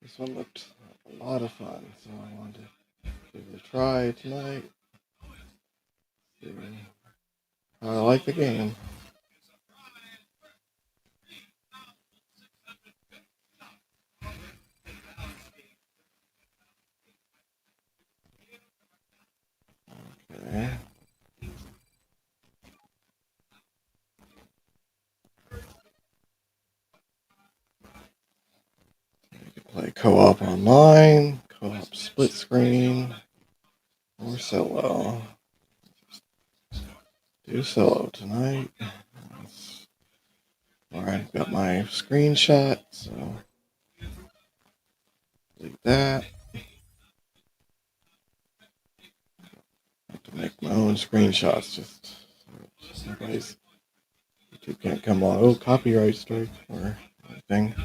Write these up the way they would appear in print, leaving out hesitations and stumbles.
This one looked like a lot of fun, so I wanted to give it a try tonight. See how I like the game. Okay. You can play co-op online, co-op split screen, or solo. Do solo tonight. Alright, got my screenshot, so delete that. I have to make my own screenshots just so everybody's YouTube can't come on. Oh, copyright strike or anything.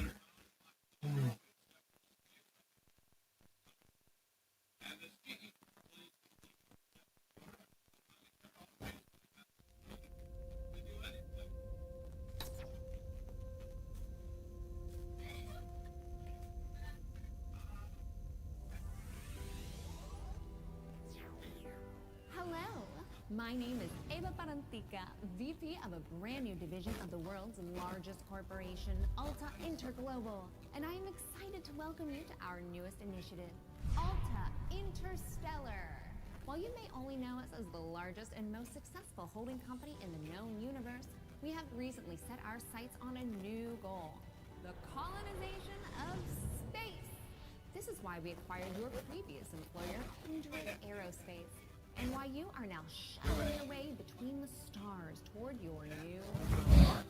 My name is Eva Parantica, VP of a brand new division of the world's largest corporation, Alta Interglobal, and I am excited to welcome you to our newest initiative, Alta Interstellar. While you may only know us as the largest and most successful holding company in the known universe, we have recently set our sights on a new goal, the colonization of space. This is why we acquired your previous employer, Kindred Aerospace, and why you are now shuttling your way between the stars toward your new home.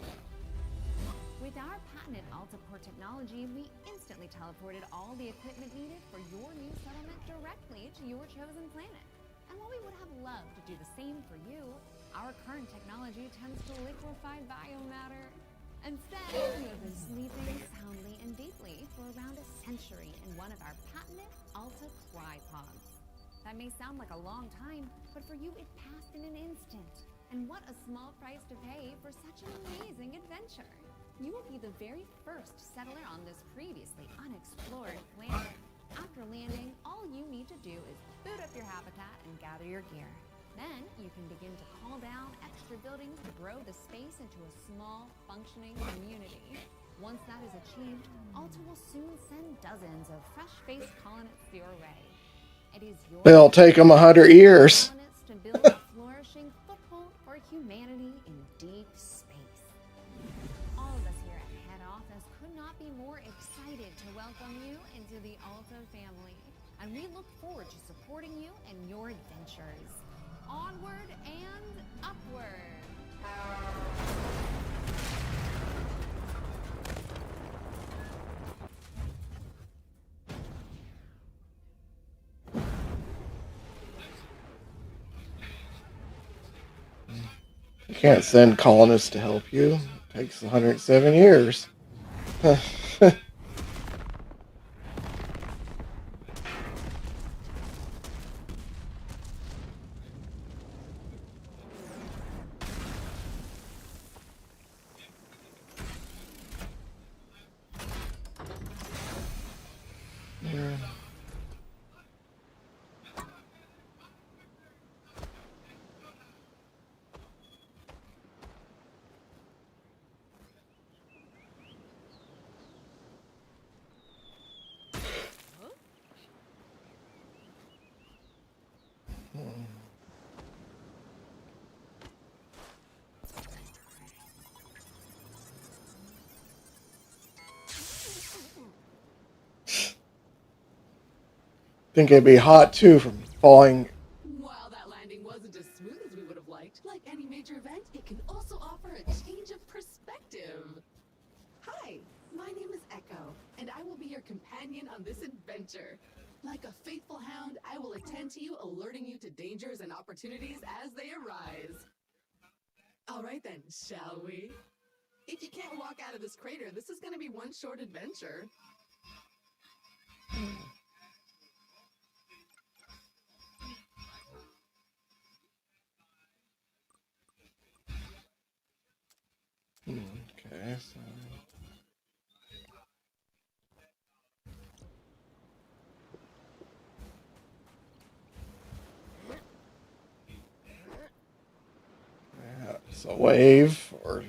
With our patented AltaPort technology, we instantly teleported all the equipment needed for your new settlement directly to your chosen planet. And while we would have loved to do the same for you, our current technology tends to liquefy biomatter. Instead, you have been sleeping soundly and deeply for around a century in one of our patented Alta Crypods. That may sound like a long time, but for you it passed in an instant. And what a small price to pay for such an amazing adventure. You will be the very first settler on this previously unexplored planet. After landing, all you need to do is boot up your habitat and gather your gear. Then you can begin to call down extra buildings to grow the space into a small, functioning community. Once that is achieved, Alta will soon send dozens of fresh-faced colonists your way. It is your It'll take them 100 years. To build a flourishing foothold for humanity in deep space. All of us here at head office could not be more excited to welcome you into the Alta family, and we look forward to supporting you in your adventures. Onward and upward. You can't send colonists to help you. It takes 107 years. Yeah. Think it'd be hot too from falling. While that landing wasn't as smooth as we would have liked, like any major event, it can also offer a change of perspective. Hi, my name is Echo, and I will be your companion on this adventure. Like a faithful hound, I will attend to you, alerting you to dangers and opportunities as they arise. All right then, shall we? If you can't walk out of this crater, this is going to be one short adventure. Okay, so So wave or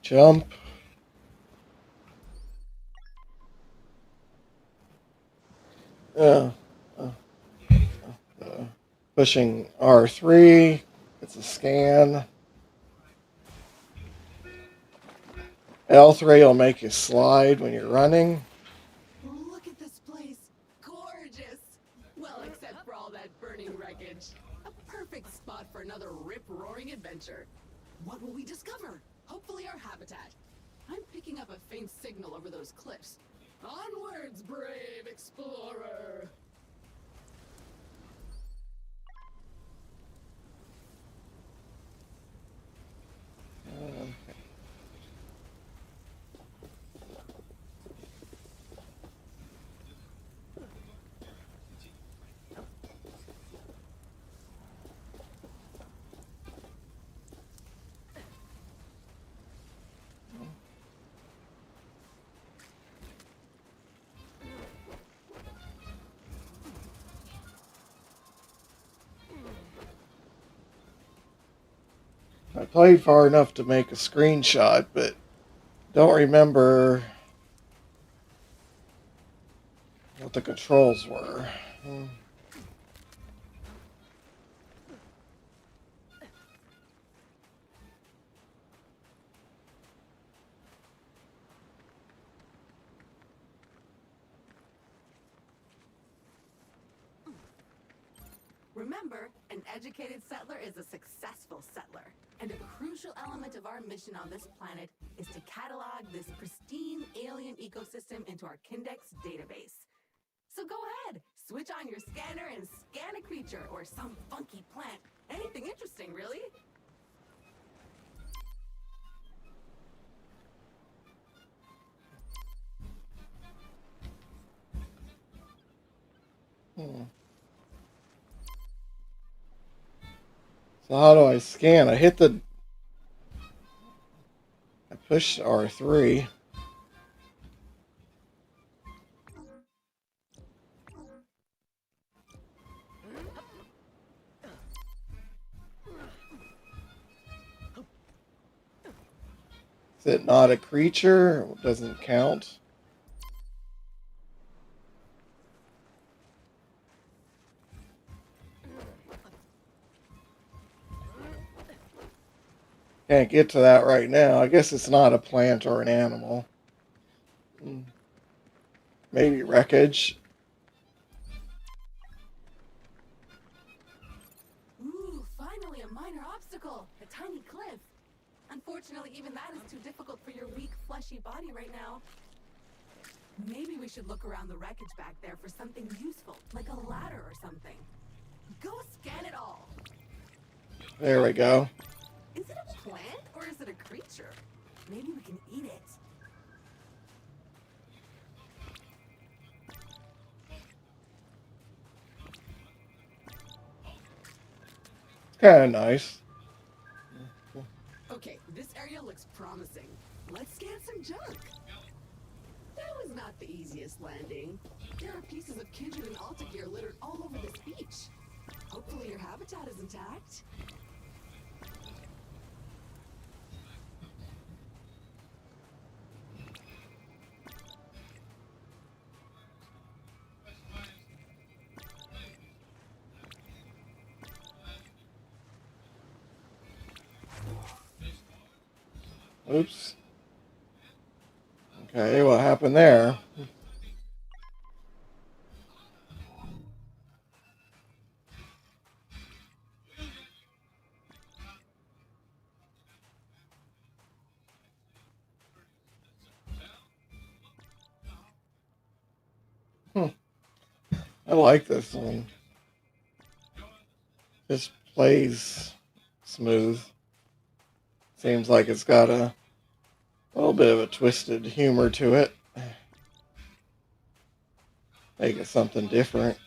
jump. Uh, uh, pushing R3. It's a scan. L3 will make you slide when you're running. Look at this place. Gorgeous. Well, except for all that burning wreckage. A perfect spot for another rip-roaring adventure. What will we discover? Hopefully our habitat. I'm picking up a faint signal over those cliffs. Onwards, brave explorer! I played far enough to make a screenshot, but don't remember what the controls were. Remember, an educated settler is a successful settler. And a crucial element of our mission on this planet is to catalog this pristine alien ecosystem into our Kindex database. So go ahead, switch on your scanner and scan a creature or some funky plant. Anything interesting, really. So how do I scan? I pushed R3. Is it not a creature? It doesn't count. Can't get to that right now. I guess it's not a plant or an animal. Maybe wreckage. Ooh, finally a minor obstacle. A tiny cliff. Unfortunately, even that is too difficult for your weak, fleshy body right now. Maybe we should look around the wreckage back there for something useful, like a ladder or something. Go scan it all. There we go. Is it a plant or is it a creature? Maybe we can eat it. Kind of nice. Okay, this area looks promising. Let's scan some junk. That was not the easiest landing. There are pieces of Kindred and Alta gear littered all over this beach. Hopefully your habitat is intact. Oops. Okay, what happened there? I like this one. Just plays smooth. Seems like it's got a little bit of a twisted humor to it. Make it something different.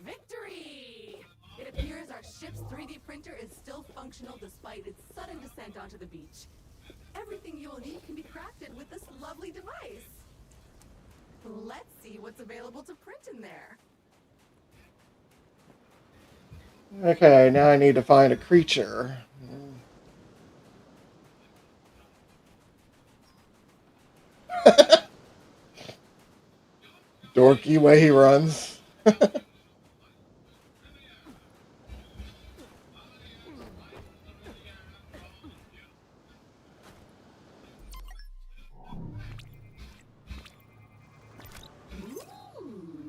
Victory! It appears our ship's 3D printer is still functional despite its sudden descent onto the beach. Everything you'll need can be crafted with this lovely device. Let's see what's available to print in there. Okay, now I need to find a creature. Dorky way he runs. Ooh,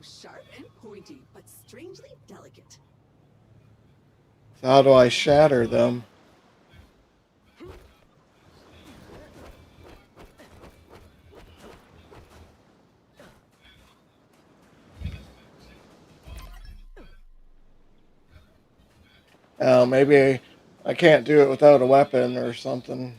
sharp and pointy, but strangely delicate. So how do I shatter them? Oh, maybe I can't do it without a weapon or something.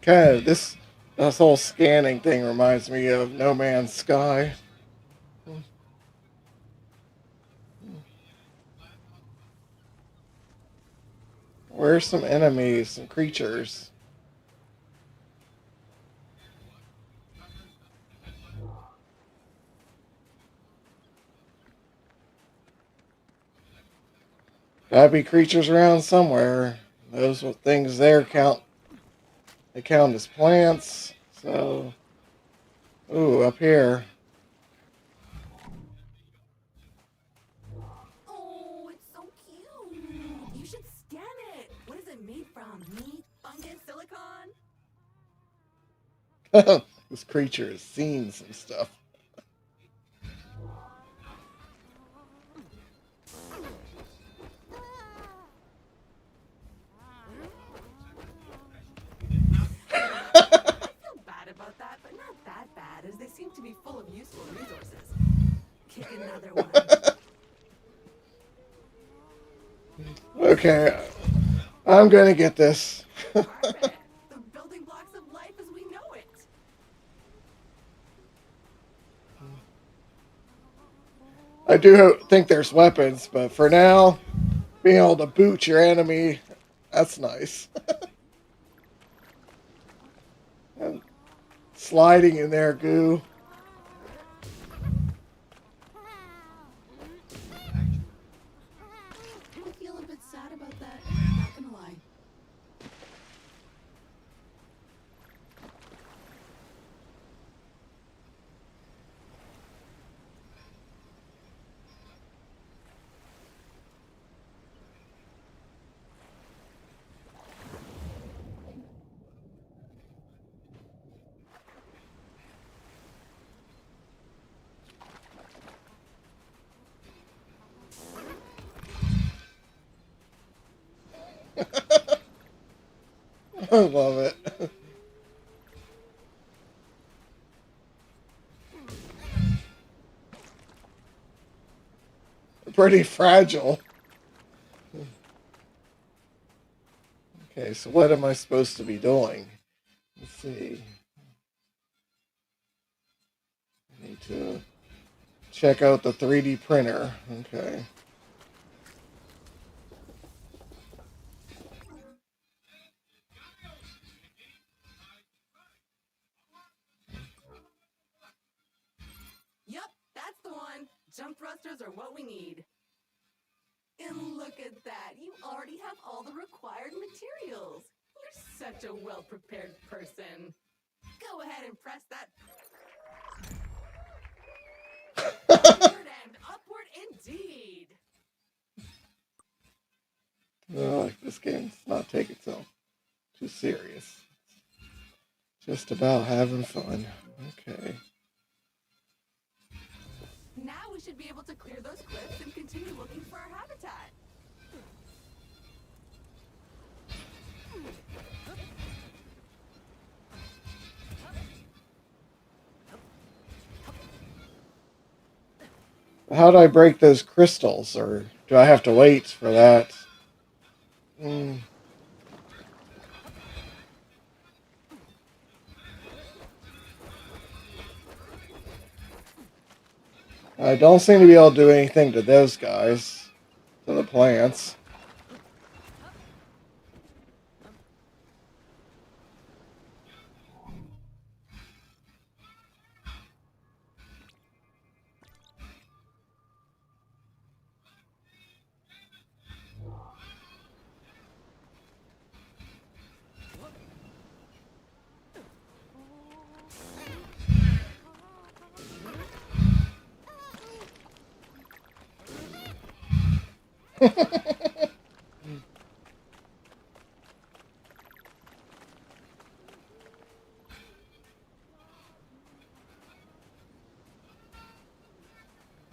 Okay, this whole scanning thing reminds me of No Man's Sky. Where's some enemies, some creatures? Gotta be creatures around somewhere. Those things there count. They count as plants. So, ooh, up here. Oh, it's so cute. You should scan it. What is it made from? Meat, fungus, silicon? This creature has seen some stuff. I feel bad about that, but not that bad, as they seem to be full of useful resources. Kick another one. Okay, I'm gonna get this. Perfect. The building blocks of life as we know it. I do think there's weapons, but for now, being able to boot your enemy, that's nice. And sliding in there, goo. I feel a bit sad about that. Not gonna lie. I love it. Pretty fragile. Okay, so what am I supposed to be doing? Let's see. I need to check out the 3D printer. Okay. Yup, that's the one. Jump thrusters are what we need. And look at that. You already have all the required materials. You're such a well-prepared person. Go ahead and press that. Onward and upward indeed. Oh, this game's not taking itself too serious. Just about having fun. Okay. Now we should be able to clear those cliffs and continue looking for our habitat. How do I break those crystals, or do I have to wait for that? Hmm. I don't seem to be able to do anything to those guys, to the plants.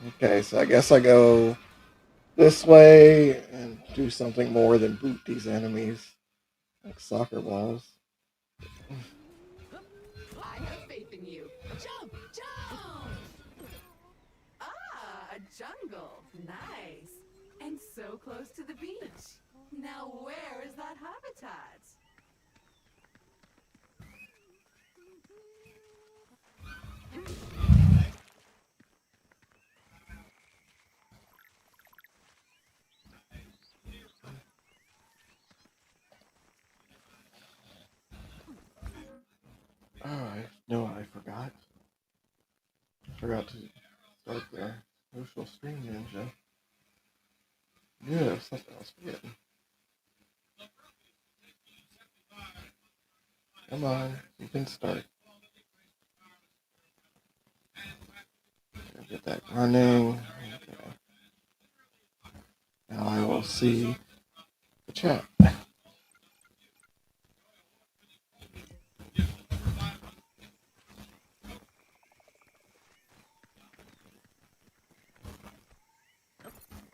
Okay, so I guess I go this way and do something more than boot these enemies like soccer balls. I have faith in you. Jump! Jump! Ah, a jungle. Nice. And so close to the beach. Now where is that habitat? Oh, I know I forgot. I forgot to start the social stream ninja. Yeah, something else forgetting. Come on, you can start. Get that running. Okay. Now I will see the chat.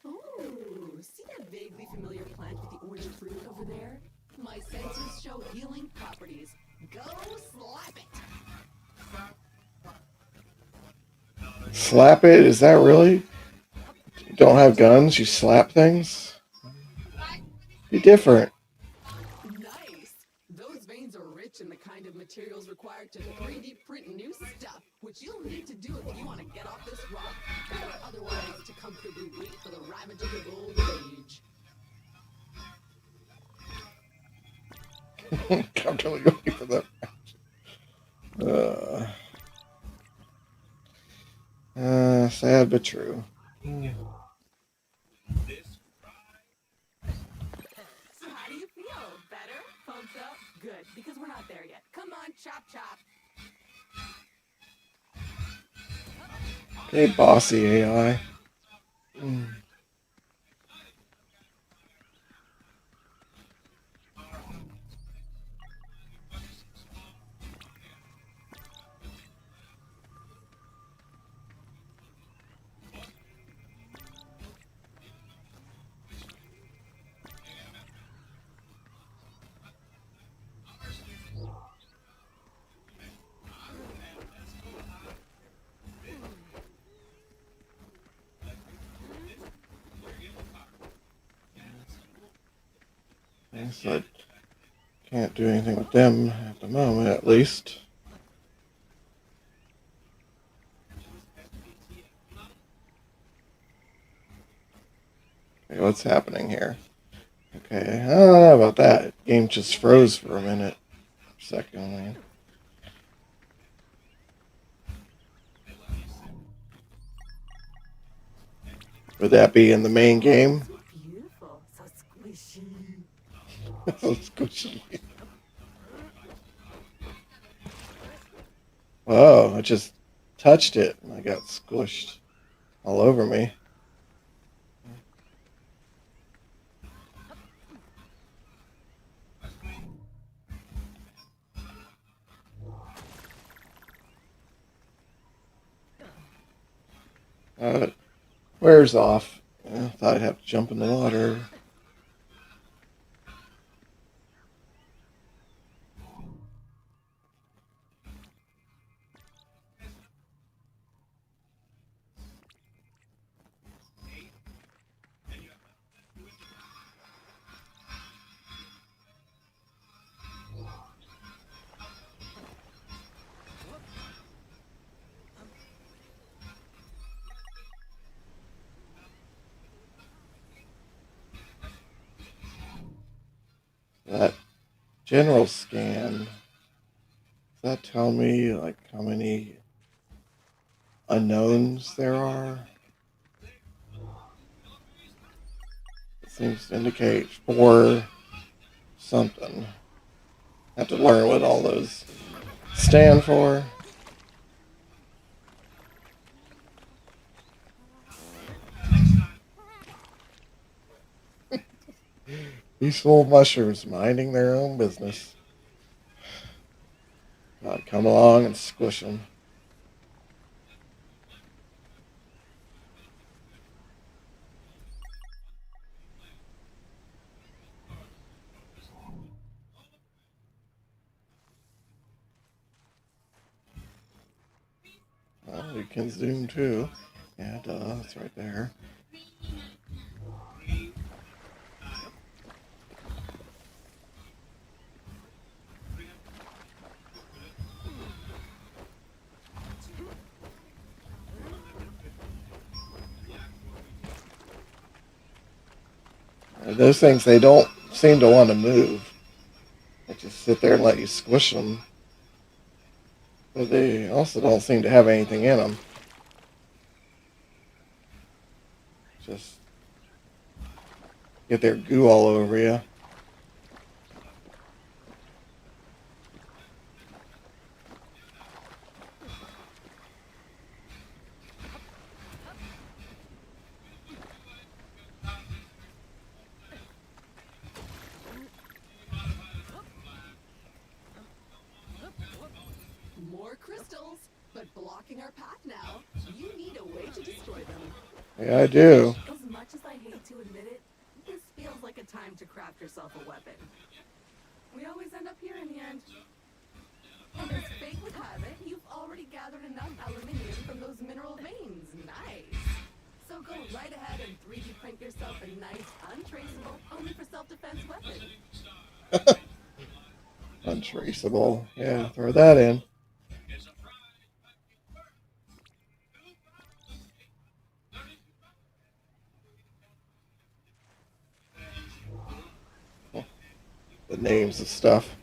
Ooh, see that vaguely familiar plant with the orange fruit over there? My senses show healing properties. Go slap it! Slap it? Is that really? You don't have guns? You slap things? Be different. Nice! Those veins are rich in the kind of materials required to 3D print new stuff, which you'll need to do if you want to get off this rock, or otherwise to comfortably wait for the ravage of the golden age. Comfortably going for that. Sad but true. So how do you feel? Better? Pumped up? Good, because we're not there yet. Come on, chop chop! Hey, bossy AI. Guess I can't do anything with them at the moment, at least. Okay, what's happening here? Okay, I don't know about that. Game just froze for a minute. Second. Would that be in the main game? So beautiful, so squishy. So squishy. Whoa, I just touched it and I got squished all over me. It wears off. I thought I'd have to jump in the water. That general scan, does that tell me like how many unknowns there are? It seems to indicate 4 something. I have to learn what all those stand for. These little mushrooms minding their own business. I'd come along and squish them. Oh, you can zoom too. Yeah, duh, it's right there. Those things, they don't seem to want to move. They just sit there and let you squish them. But they also don't seem to have anything in them. Just get their goo all over you. More crystals, but blocking our path now. You need a way to destroy them. Yeah, I do. As much as I hate to admit it, this feels like a time to craft yourself a weapon. We always end up here in the end. And as fate would have it, you've already gathered enough aluminium from those mineral veins. Nice. So go right ahead and 3D print yourself a nice, untraceable, only for self-defense weapon. Untraceable. Yeah, throw that in. The names of stuff.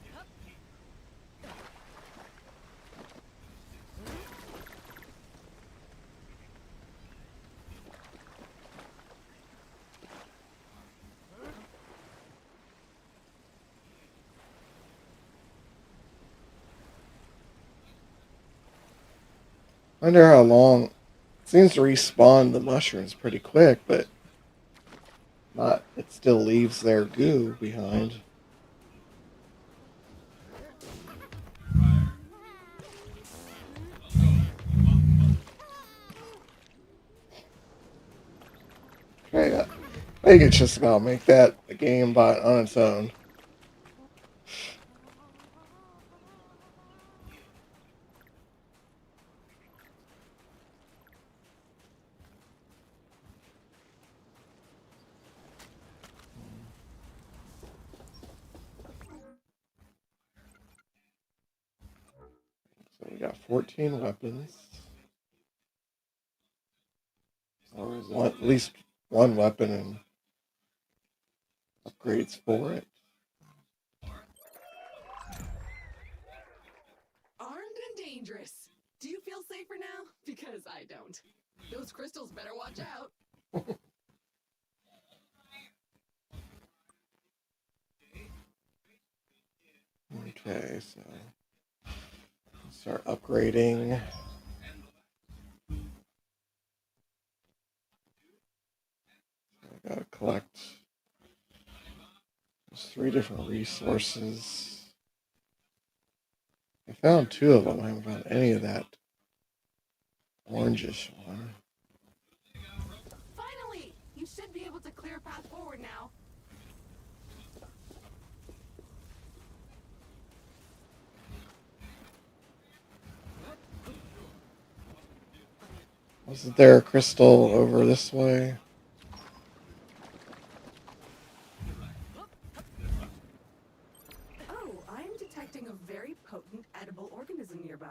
Wonder how long. It seems to respawn the mushrooms pretty quick, but not. It still leaves their goo behind. Okay, I think it's just about make that a game by on its own. So we got 14 weapons. Or one, at least one weapon and upgrades for it. Armed and dangerous. Do you feel safer now? Because I don't. Those crystals better watch out. Okay, so start upgrading. I gotta collect. There's 3 different resources. I found 2 of them. I haven't found any of that orangish one. Wasn't there a crystal over this way? Oh, I'm detecting a very potent edible organism nearby.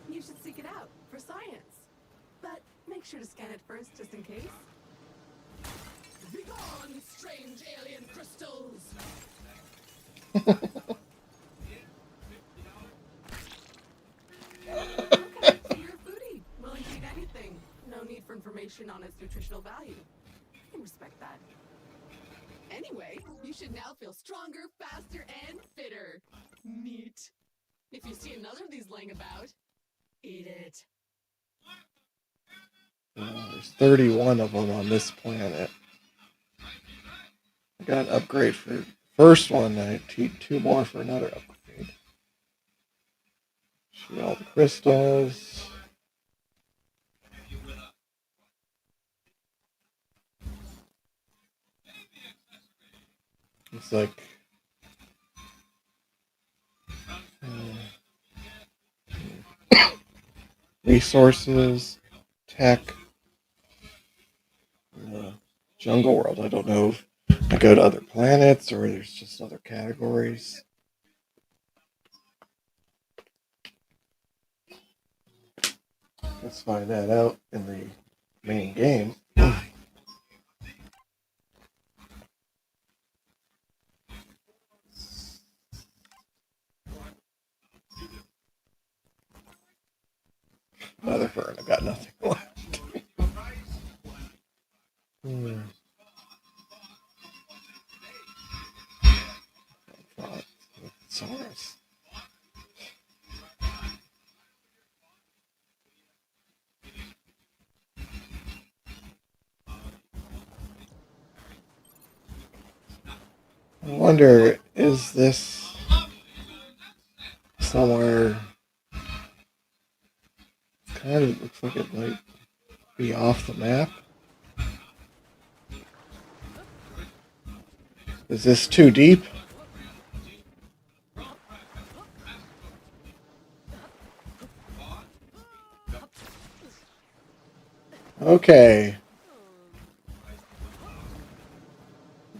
You should seek it out for science. But make sure to scan it first, just in case. Begone, strange alien crystals! Okay, so you're a foodie, willing to eat anything. No need for information on its nutritional value. I can respect that. Anyway, you should now feel stronger, faster, and fitter. Neat. If you see another of these laying about, eat it. There's 31 of them on this planet. I got an upgrade for the first one. I need 2 more for another upgrade. Shoot all the crystals. It's like resources, tech, jungle world. I don't know if I go to other planets or there's just other categories. Let's find that out in the main game. Another fern. I got nothing left. Saurus. I wonder, is this somewhere? Kind of looks like it might be off the map. Is this too deep? Okay.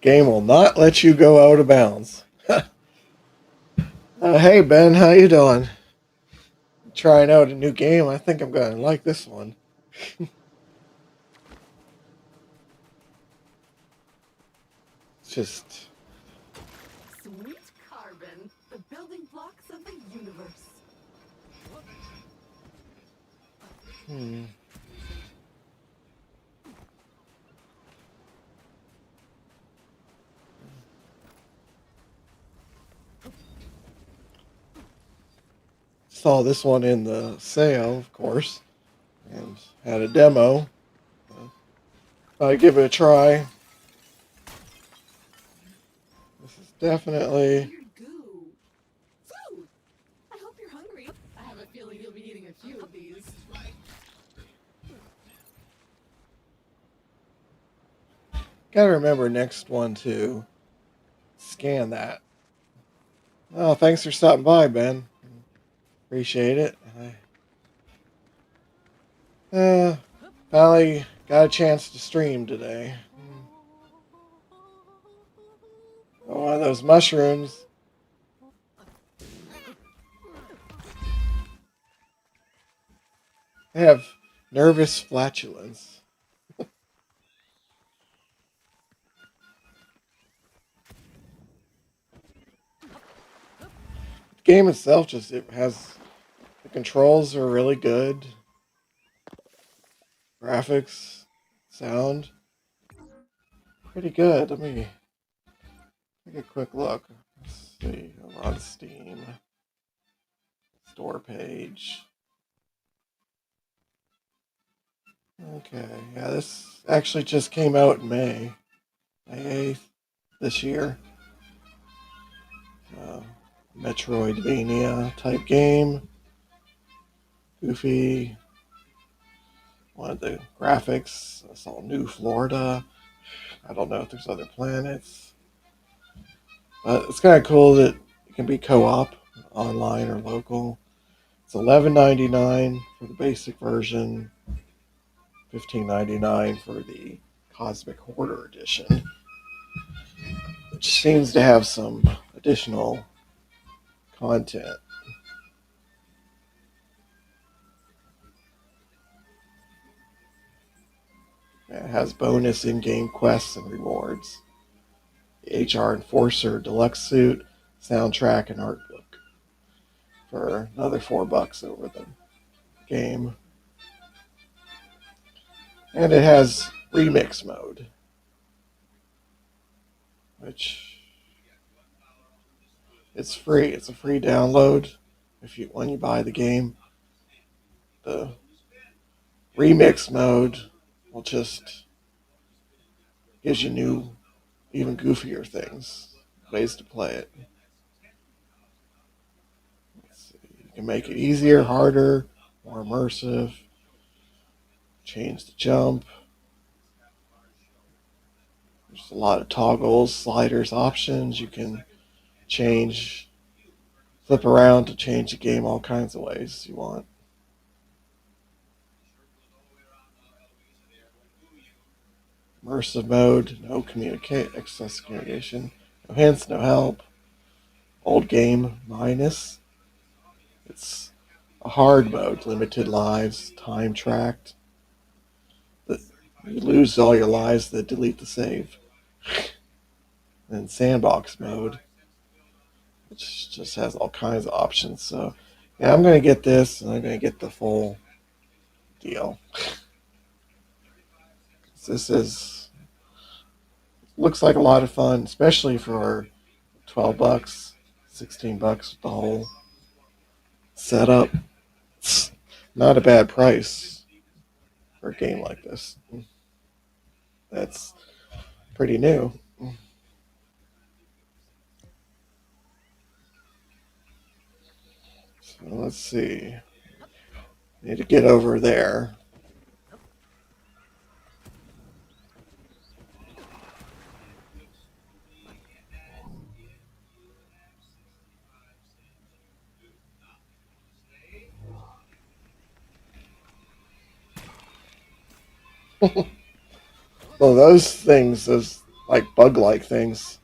Game will not let you go out of bounds. Hey Ben, how you doing? Trying out a new game. I think I'm gonna like this one. It's just Sweet carbon, the building blocks of the universe. saw this one in the sale, of course, and had a demo. I'd give it a try. This is definitely. Weird goo. Food! I hope you're hungry. I have a feeling you'll be eating a few of these. Gotta remember next one to scan that. Oh, thanks for stopping by, Ben. Appreciate it. Finally got a chance to stream today. Oh, one of those mushrooms. I have nervous flatulence. The game itself it has the controls are really good. Graphics, sound, pretty good. Let me take a quick look. Let's see. I'm on Steam. Store page. Okay, yeah, this actually just came out in May 8th this year. Metroidvania type game. Goofy. One of the graphics. It's all New Florida. I don't know if there's other planets. But it's kind of cool that it can be co-op, online or local. It's $11.99 for the basic version. $15.99 for the Cosmic Hoarder Edition, which seems to have some additional content. It has bonus in-game quests and rewards. The HR Enforcer Deluxe Suit, soundtrack, and art book for another $4 over the game. And it has remix mode, which it's free. It's a free download when you buy the game. The remix mode will just gives you new, even goofier things, ways to play it. You can make it easier, harder, more immersive. Change the jump. There's a lot of toggles, sliders, options. You can change, flip around to change the game all kinds of ways you want. Immersive mode, no excess communication, no hints, no help. Old game minus. It's a hard mode, limited lives, time tracked. You lose all your lives, then delete the save. Then sandbox mode, which just has all kinds of options. So, yeah, I'm going to get this, and I'm going to get the full deal. This is looks like a lot of fun, especially for $12, $16 with the whole setup. It's not a bad price for a game like this. That's pretty new. So let's see. Need to get over there. Well, those things, those like bug-like things,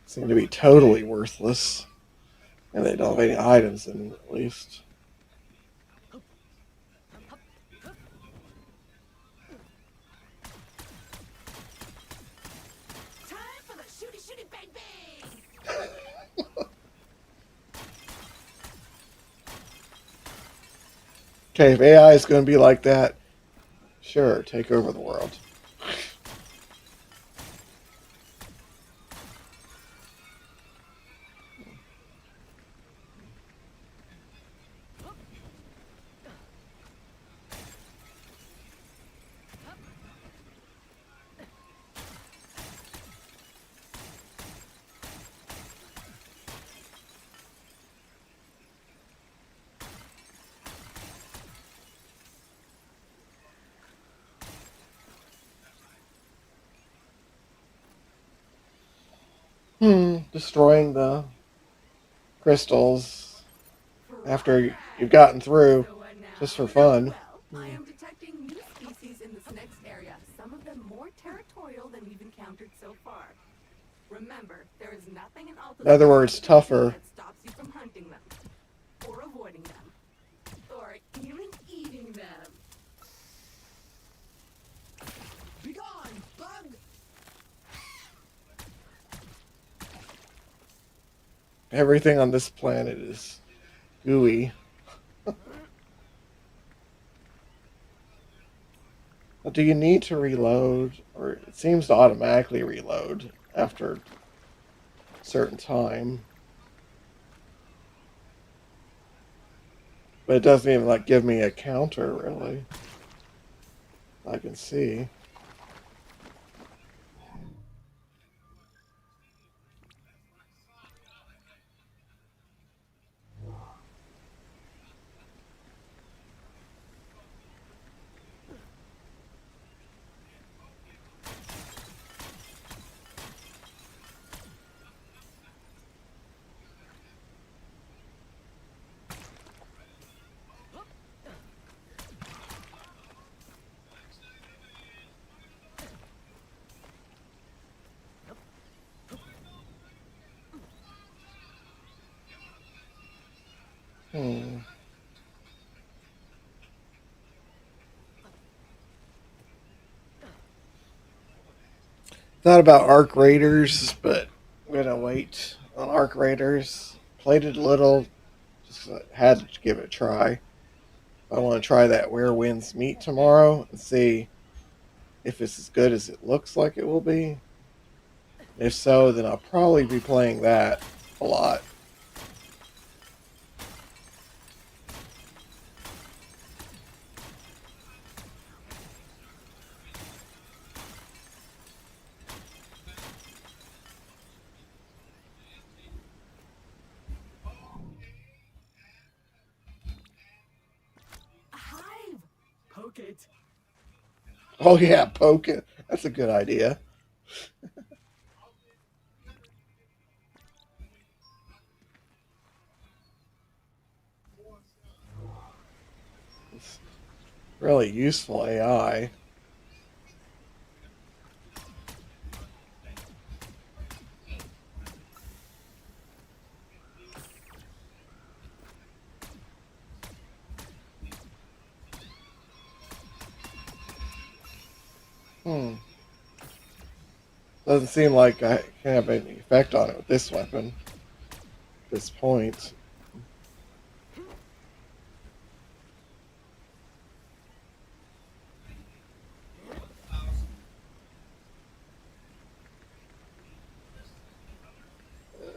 seem to be totally worthless, and they don't have any items in them, at least. Time for the shooty shooty bang bang! Okay, if AI is going to be like that, sure, take over the world. Destroying the crystals after you've gotten through, So what now? just for fun. Well, I am detecting new species in this next area. Some of them more territorial than we've encountered so far. Remember, there is nothing in Alta's In other words, tougher. that stops you from hunting them, or avoiding them, or even eating them. Begone, bug! Everything on this planet is gooey. But do you need to reload? Or it seems to automatically reload after a certain time. But it doesn't even like give me a counter really. I can see. Hmm. Thought about Arc Raiders, but I'm gonna wait on Arc Raiders. Played it a little, just 'cause I had to give it a try. I want to try that Where Winds Meet tomorrow and see if it's as good as it looks like it will be. If so, then I'll probably be playing that a lot. A hive! Poke it. Oh yeah, poke it. That's a good idea. It's really useful AI. Hmm. Doesn't seem like I can have any effect on it with this weapon at this point.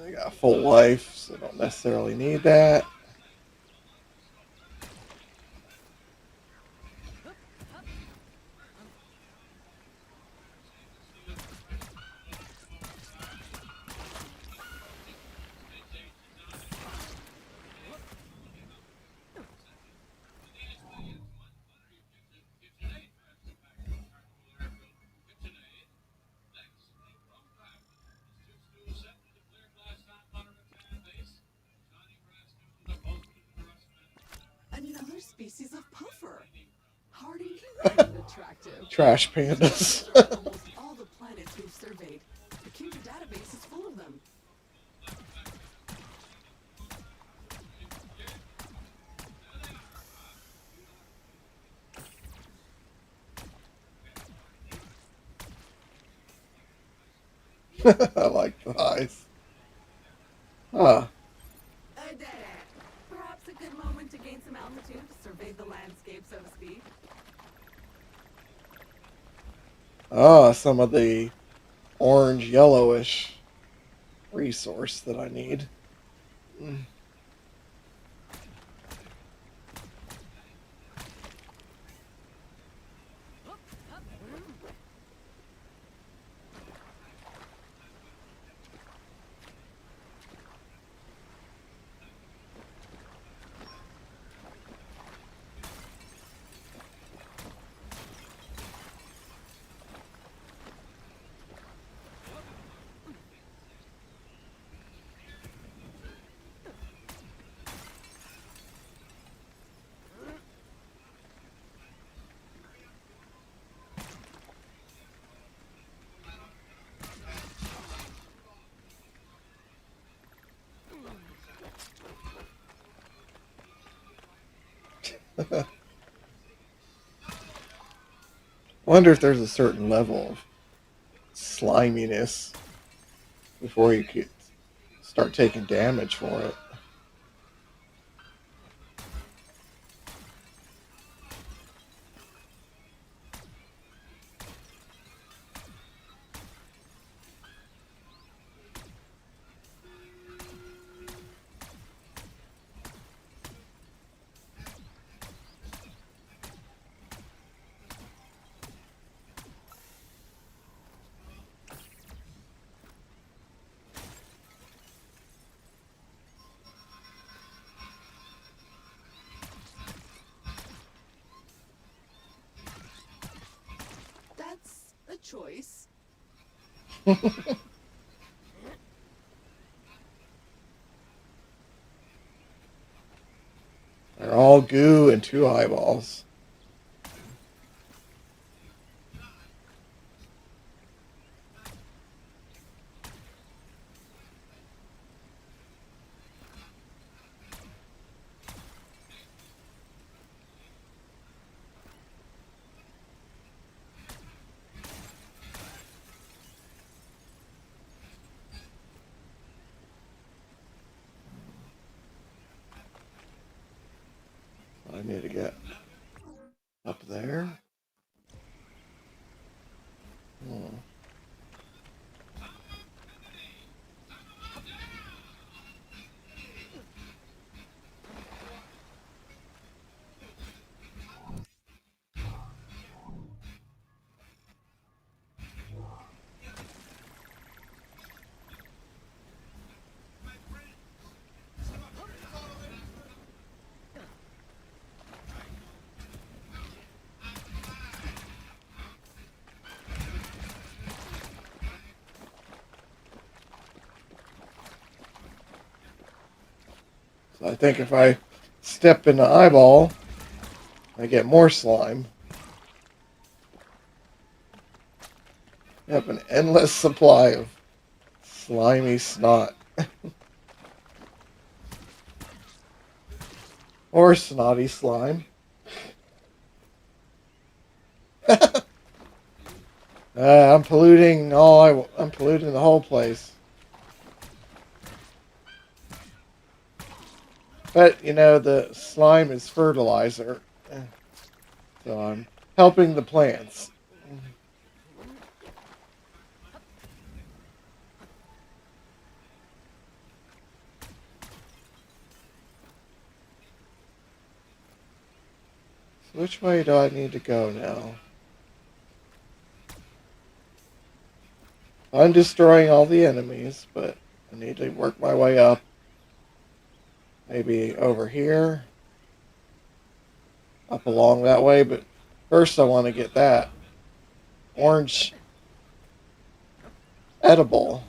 I got a full life, so I don't necessarily need that. Another species of puffer. Hardy and attractive. Trash pandas. Almost all the planets we've surveyed. The Kinja database is full of them. I like the eyes. Huh. Perhaps a good moment to gain some altitude, survey the landscape, so to speak. Ah, some of the orange yellowish resource that I need. Mm. Wonder if there's a certain level of sliminess before you could start taking damage for it. That's a choice. They're all goo and two eyeballs. I need to get up there. Hmm. So I think if I step in the eyeball, I get more slime. Yep, an endless supply of slimy snot. Or snotty slime. I'm polluting I'm polluting the whole place. But, you know, the slime is fertilizer. So I'm helping the plants. So which way do I need to go now? I'm destroying all the enemies, but I need to work my way up. Maybe over here. Up along that way, but first I want to get that orange edible.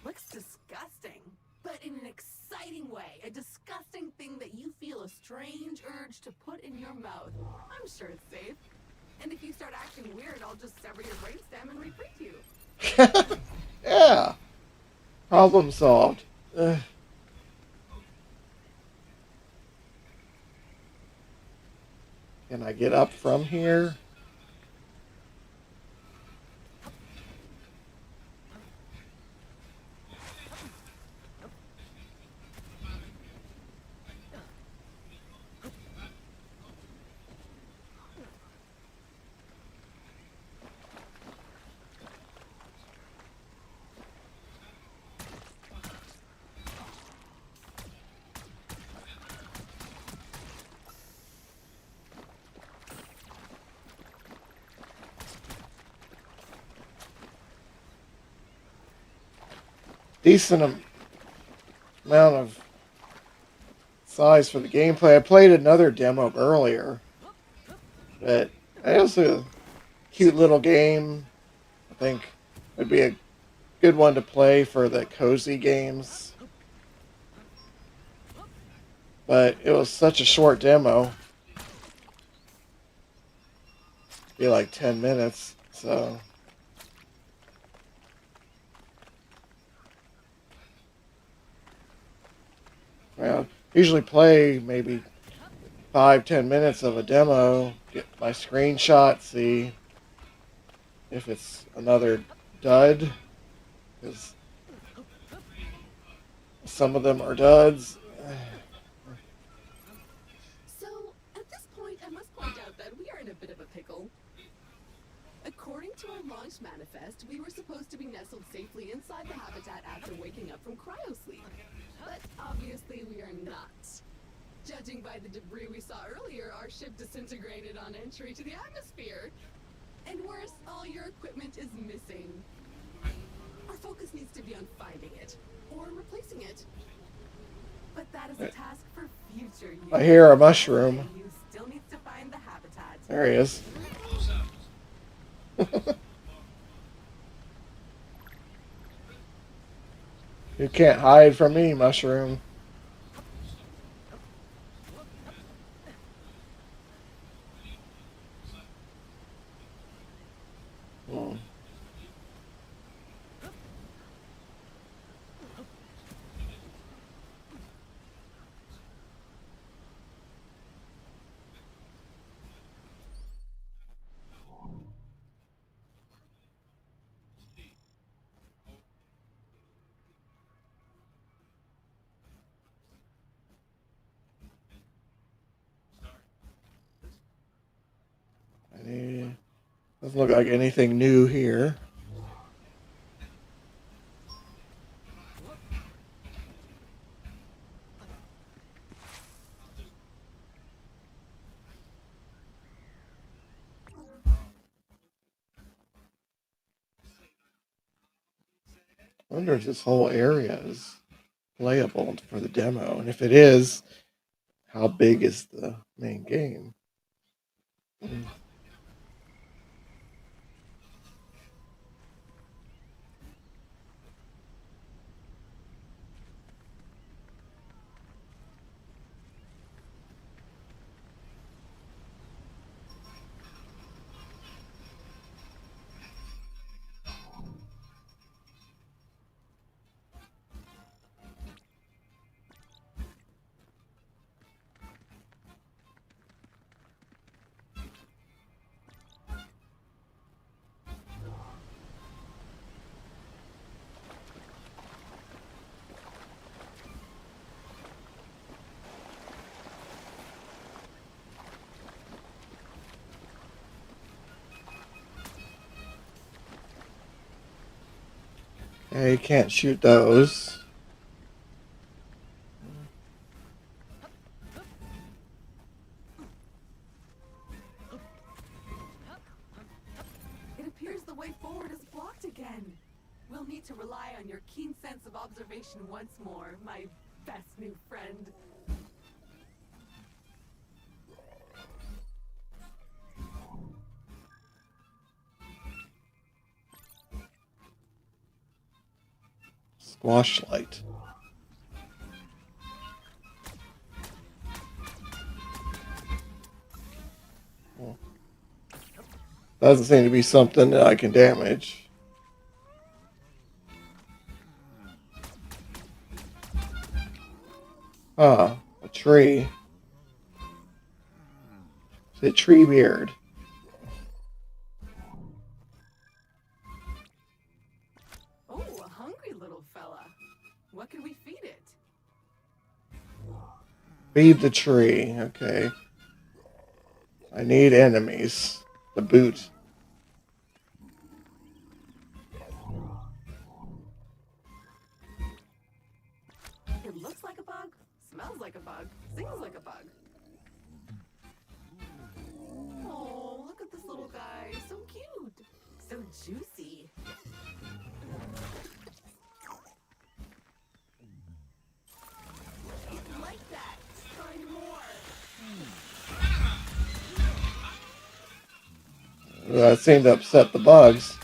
Looks disgusting, but in an exciting way. A disgusting thing that you feel a strange urge to put in your mouth. I'm sure it's safe. And if you start acting weird, I'll just sever your brainstem and refreeze you. Yeah, problem solved. Can I get up from here? Decent amount of size for the gameplay. I played another demo earlier, but it was a cute little game. I think it'd be a good one to play for the cozy games. But it was such a short demo. Be like 10 minutes, so well, usually play maybe 5-10 minutes of a demo, get my screenshot, see if it's another dud, because some of them are duds. So, at this point, I must point out that we are in a bit of a pickle. According to our launch manifest, we were supposed to be nestled safely inside the habitat after waking up from cryosleep. But obviously we are not. Judging by the debris we saw earlier, our ship disintegrated on entry to the atmosphere. And worse, all your equipment is missing. Our focus needs to be on finding it, or replacing it. But that is a task for future use. I hear a mushroom. You still need to find the habitat. There he is. You can't hide from me, mushroom. Hmm. Doesn't look like anything new here. I wonder if this whole area is playable for the demo, and if it is, how big is the main game? Okay, can't shoot those. It appears the way forward is blocked again. We'll need to rely on your keen sense of observation once more, my best new friend. Squash light. Well, doesn't seem to be something that I can damage. Ah, a tree. It's a tree beard. Oh, a hungry little fella. What can we feed it? Feed the tree. Okay. I need enemies. The boot. It looks like a bug, smells like a bug, sings like a bug. Oh, look at this little guy. So cute. So juicy. Like that. Find more. That seemed to upset the bugs.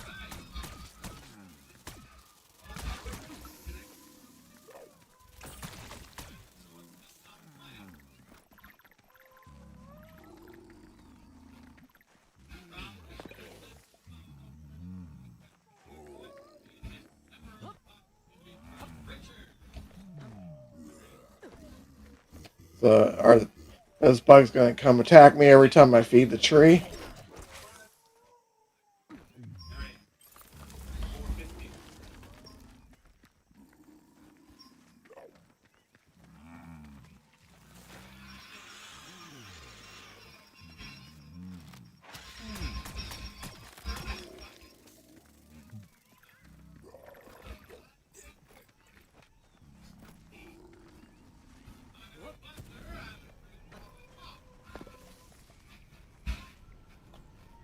So are those bugs going to come attack me every time I feed the tree?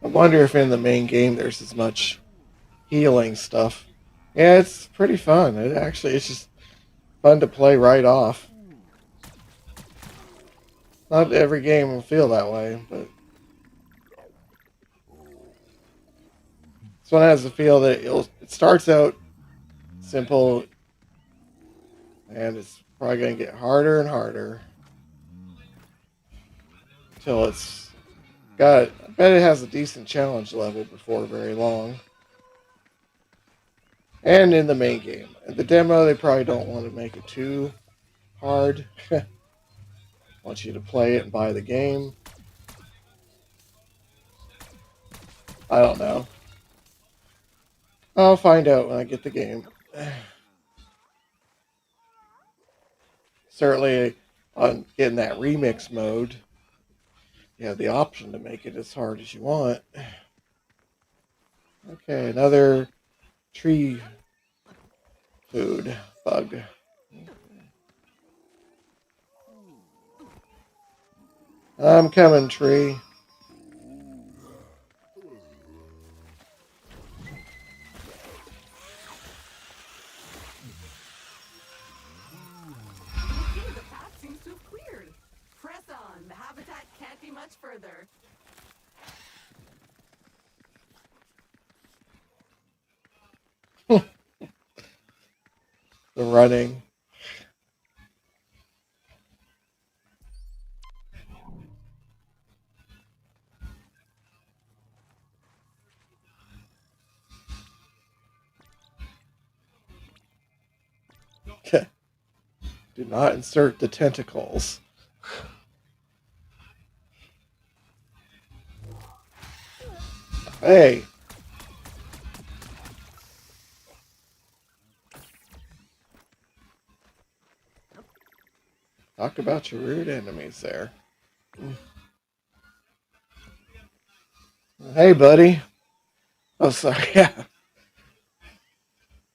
I wonder if in the main game there's as much healing stuff. Yeah, it's pretty fun. It's just fun to play right off. Not every game will feel that way, but this one has the feel that it starts out simple, and it's probably going to get harder and harder until it's got. I bet it has a decent challenge level before very long. And in the main game, in the demo, they probably don't want to make it too hard. Want you to play it and buy the game. I don't know. I'll find out when I get the game. Certainly, on getting that remix mode, you have the option to make it as hard as you want. Okay, another tree food bug. I'm coming, tree. Okay, the path seems to have cleared. Press on. The habitat can't be much further. The running. Do not insert the tentacles. Hey, talk about your rude enemies there. Hey, buddy. Oh, sorry. Yeah,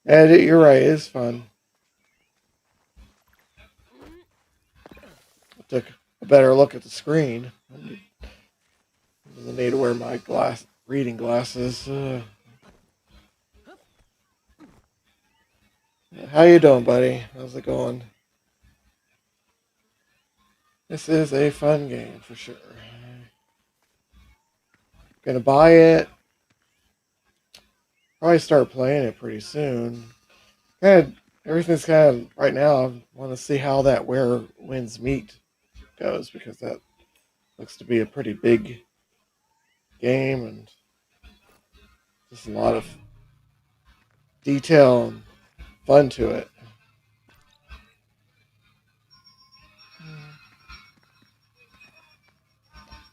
you're right. It is fun. I took a better look at the screen. I need to wear my reading glasses. How you doing, buddy? How's it going? This is a fun game for sure. Gonna buy it. Probably start playing it pretty soon. Kind of everything's kind of right now. I want to see how that Where Winds Meet goes because that looks to be a pretty big game and just a lot of detail and fun to it.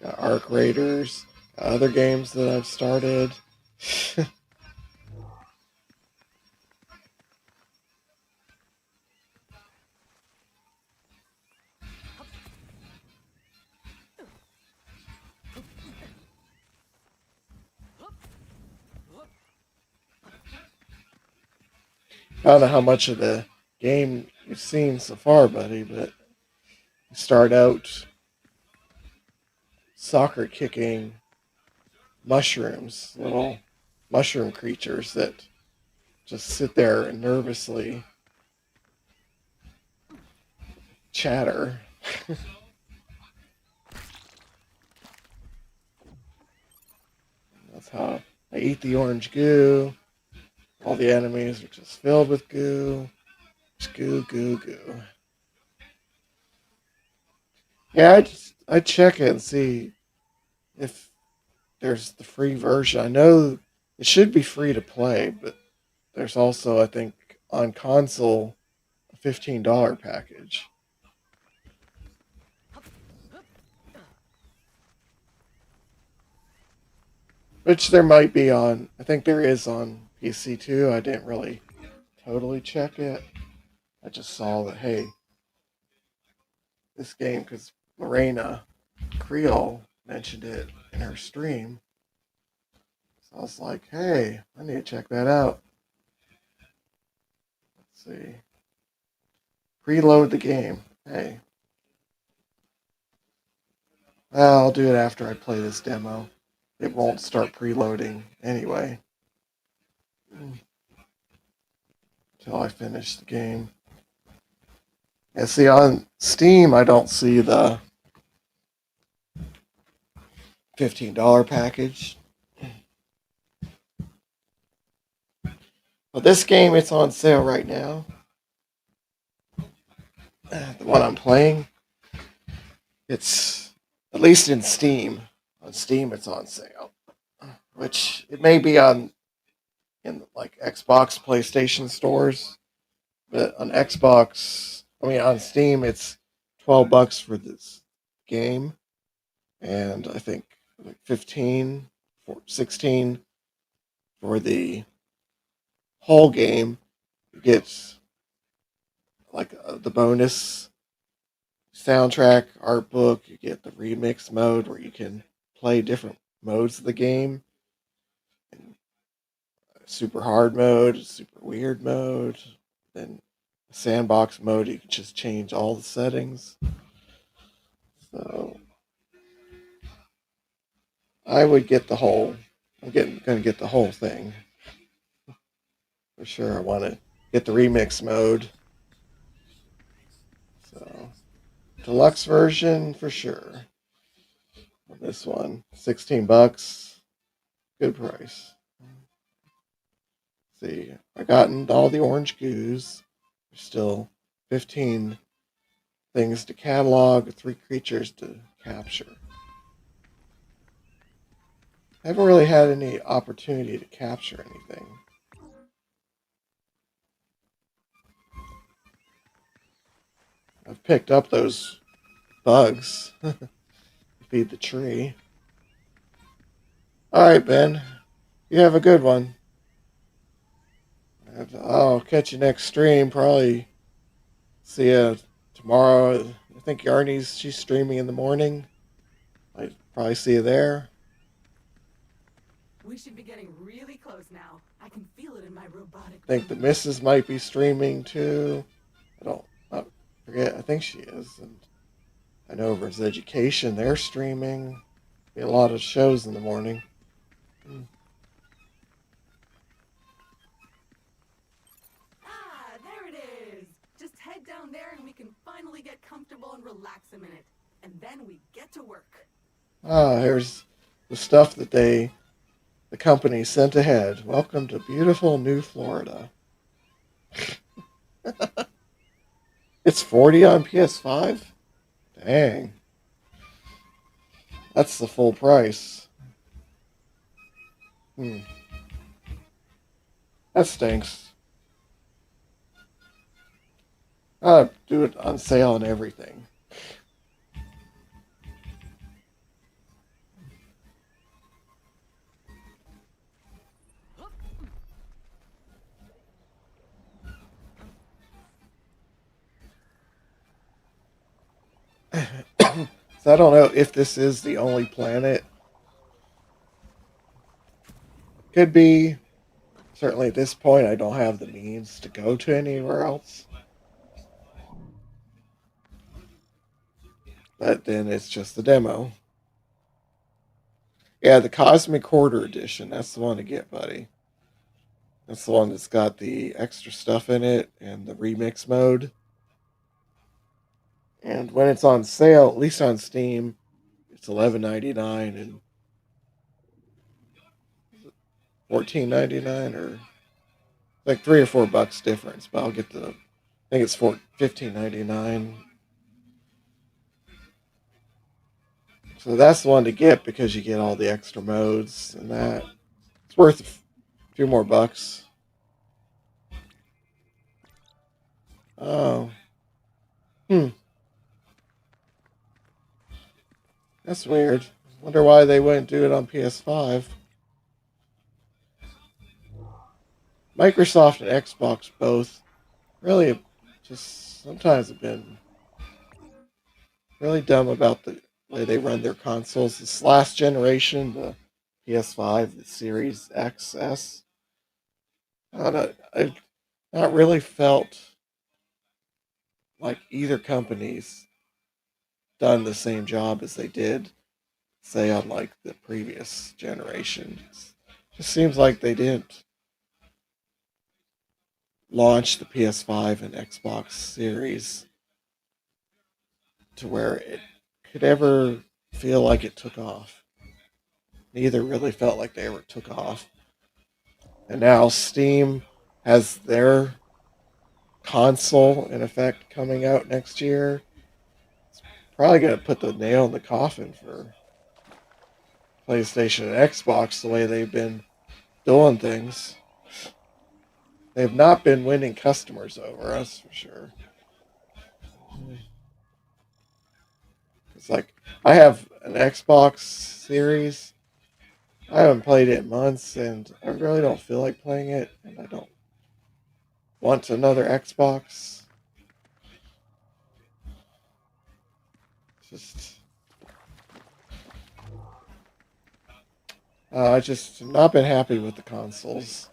Got Arc Raiders, other games that I've started. I don't know how much of the game you've seen so far, buddy, but you start out soccer kicking mushrooms, little mushroom creatures that just sit there and nervously chatter. That's how I eat the orange goo. All the enemies are just filled with goo. Just goo, goo, goo. Yeah, I check it and see if there's the free version. I know it should be free to play, but there's also I think on console a $15 package, which there might be on. I think there is on PC too. I didn't really totally check it. I just saw that hey, this game because Lorena Creole mentioned it in her stream. So I was like, hey, I need to check that out. Let's see. Preload the game. Hey. Well, I'll do it after I play this demo. It won't start preloading anyway. Until I finish the game. And see, on Steam, I don't see the $15 package. But this game, it's on sale right now. The one I'm playing, it's at least in Steam. On Steam, it's on sale, which it may be on in like Xbox, PlayStation stores, but on Xbox, I mean on Steam, it's $12 for this game, and I think like 15 for 16 for the whole game. You get like the bonus soundtrack, art book. You get the remix mode where you can play different modes of the game. And super hard mode, super weird mode, then sandbox mode. You can just change all the settings. So I would get the whole. Gonna get the whole thing for sure. I want to get the remix mode. So deluxe version for sure. This one, $16, good price. Let's see, I gotten all the orange goos. There's still 15 things to catalog, 3 creatures to capture. I haven't really had any opportunity to capture anything. I've picked up those bugs to feed the tree. Alright, Ben. You have a good one. And I'll catch you next stream. Probably see you tomorrow. I think Yarny's she's streaming in the morning. I'd probably see you there. We should be getting really close now. I can feel it in my robotic. I think the missus might be streaming too. I forget. I think she is. And I know Ver's Education, they're streaming. Be a lot of shows in the morning. Ah, there it is. Just head down there and we can finally get comfortable and relax a minute. And then we get to work. Ah, here's the stuff that the company sent ahead. Welcome to beautiful New Florida. It's 40 on PS5? Dang. That's the full price. That stinks. I'll do it on sale and everything. So I don't know if this is the only planet. Could be. Certainly at this point, I don't have the means to go to anywhere else. But then it's just the demo. Yeah, the Cosmic Hoarder Edition. That's the one to get, buddy. That's the one that's got the extra stuff in it and the remix mode. And when it's on sale, at least on Steam, it's $11.99 and $14.99 or like $3 or $4 difference. But I'll get the. I think it's $15.99. So that's the one to get because you get all the extra modes and that. It's worth a few more bucks. Oh. That's weird. Wonder why they wouldn't do it on PS5. Microsoft and Xbox both really just sometimes have been really dumb about the way they run their consoles. This last generation, the PS5, the Series XS, I've not really felt like either company's done the same job as they did, say, on like the previous generation. It just seems like they didn't launch the PS5 and Xbox Series to where it could ever feel like it took off. Neither really felt like they ever took off. And now Steam has their console, in effect, coming out next year. It's probably going to put the nail in the coffin for PlayStation and Xbox the way they've been doing things. They've not been winning customers over us for sure. It's like I have an Xbox Series. I haven't played it in months, and I really don't feel like playing it, and I don't want another Xbox. Just I just not been happy with the consoles.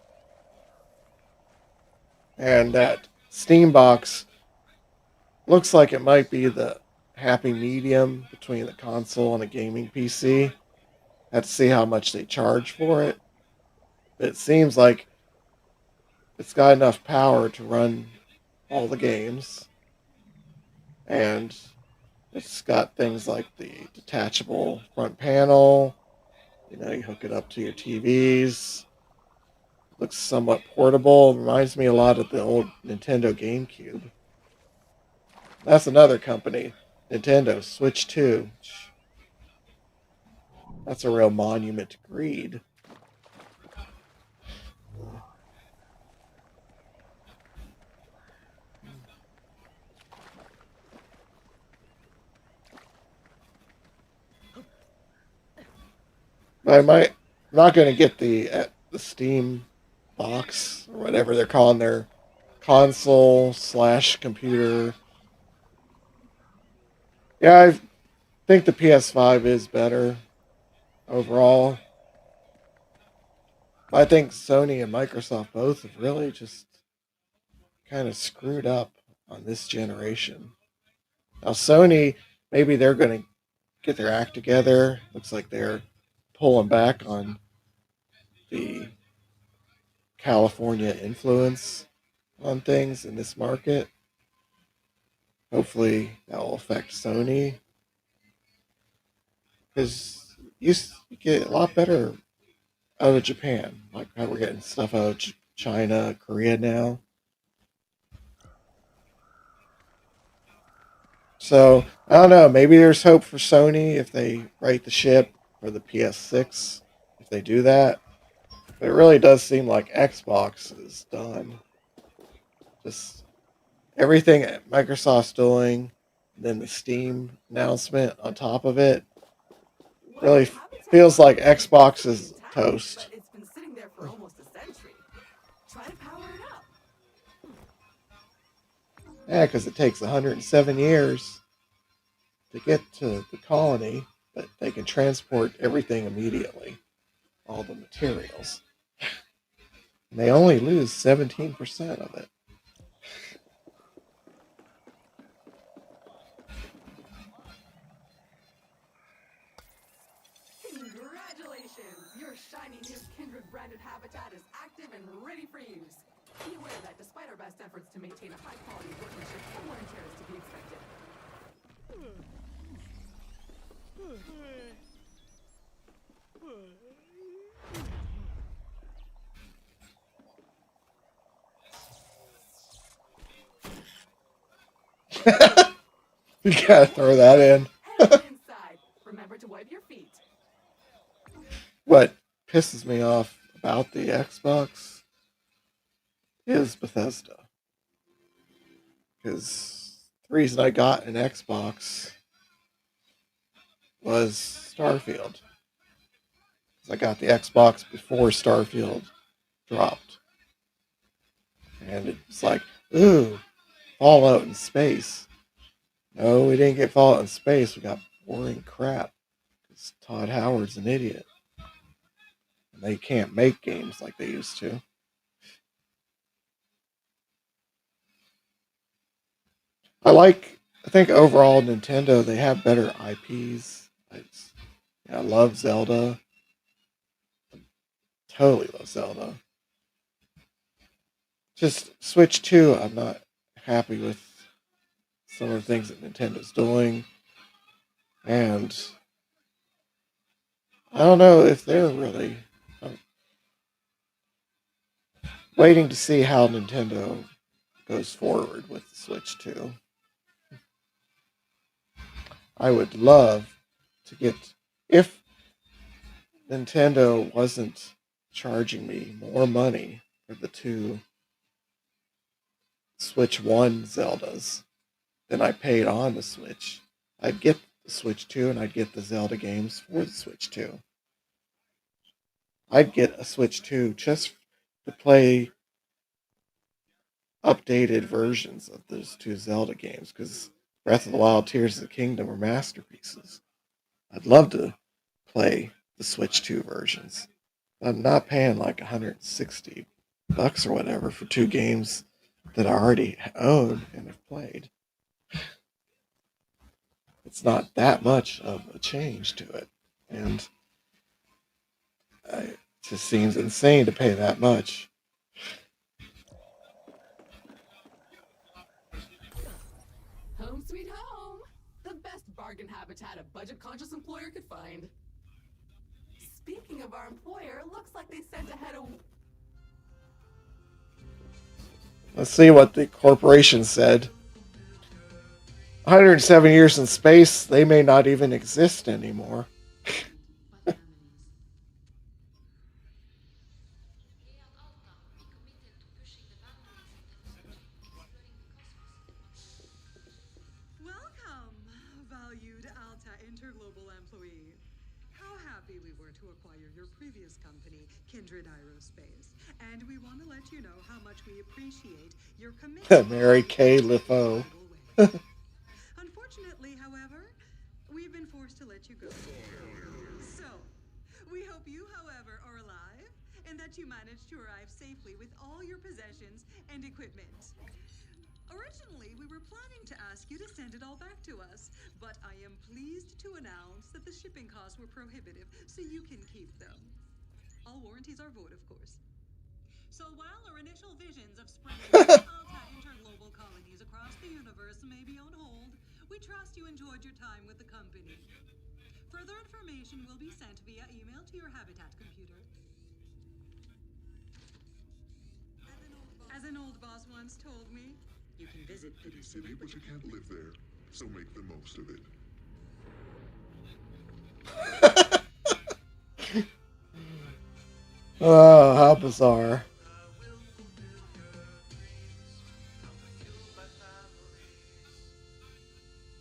And that Steam box looks like it might be the happy medium between the console and a gaming PC. Have to see how much they charge for it. But it seems like it's got enough power to run all the games, and it's got things like the detachable front panel. You hook it up to your TVs. Looks somewhat portable. Reminds me a lot of the old Nintendo GameCube. That's another company, Nintendo Switch 2. That's a real monument to greed. But I'm not going to get the Steam box or whatever they're calling their console slash computer. Yeah, I think the PS5 is better overall. I think Sony and Microsoft both have really just kind of screwed up on this generation. Now, Sony, maybe they're going to get their act together. Looks like they're pulling back on the California influence on things in this market. Hopefully, that will affect Sony because you get a lot better out of Japan. Like how we're getting stuff out of China, Korea now. So I don't know. Maybe there's hope for Sony if they right the ship for the PS6. If they do that, but it really does seem like Xbox is done. Just everything Microsoft's doing, and then the Steam announcement on top of it, Well, really the habitat feels might like be Xbox is intact, but toast. it's been sitting there for almost a century. Try to power it up. Yeah, because it takes 107 years to get to the colony, but they can transport everything immediately, all the materials. And they only lose 17% of it. Congratulations! Your shiny new Kindred branded habitat is active and ready for use. Be aware that despite our best efforts to maintain a high quality workmanship, wear and tear is to be expected. You gotta throw that in. Head on inside. Remember to wipe your feet. What pisses me off about the Xbox is Bethesda. Because the reason I got an Xbox was Starfield. 'Cause I got the Xbox before Starfield dropped. And it's like, ooh, Fallout in space. No, we didn't get Fallout in space. We got boring crap. Because Todd Howard's an idiot. And they can't make games like they used to. I think overall Nintendo, they have better IPs. I love Zelda. Totally love Zelda. Just Switch 2, I'm not happy with some of the things that Nintendo's doing. And I don't know if they're really. I'm waiting to see how Nintendo goes forward with the Switch 2. I would love to get. If Nintendo wasn't charging me more money for the two Switch 1 Zeldas than I paid on the Switch, I'd get the Switch 2 and I'd get the Zelda games for the Switch 2. I'd get a Switch 2 just to play updated versions of those two Zelda games because Breath of the Wild, Tears of the Kingdom are masterpieces. I'd love to play the Switch 2 versions. I'm not paying like 160 bucks or whatever for two games that I already own and have played. It's not that much of a change to it. And it just seems insane to pay that much. Home sweet home! The best bargain habitat a budget-conscious employer could find. Speaking of our employer, looks like they sent ahead a... Let's see what the corporation said. 107 years in space, they may not even exist anymore. Welcome, valued Alta Interglobal employee. How happy we were to acquire your previous company, Kindred Aerospace. And we want to let you know how much we appreciate your commitment. Mary Kay Lithgow. Unfortunately, however, we've been forced to let you go. So, we hope you, however, are alive and that you managed to arrive safely with all your possessions and equipment. Originally, we were planning to ask you to send it all back to us, but I am pleased to announce that the shipping costs were prohibitive, so you can keep them. All warranties are void, of course. So while our initial visions of spreading Alta interglobal colonies across the universe may be on hold, we trust you enjoyed your time with the company. Further information will be sent via email to your Habitat computer. As an old boss once told me, you can visit Pity City, but you can't live there. So make the most of it. Oh, how bizarre.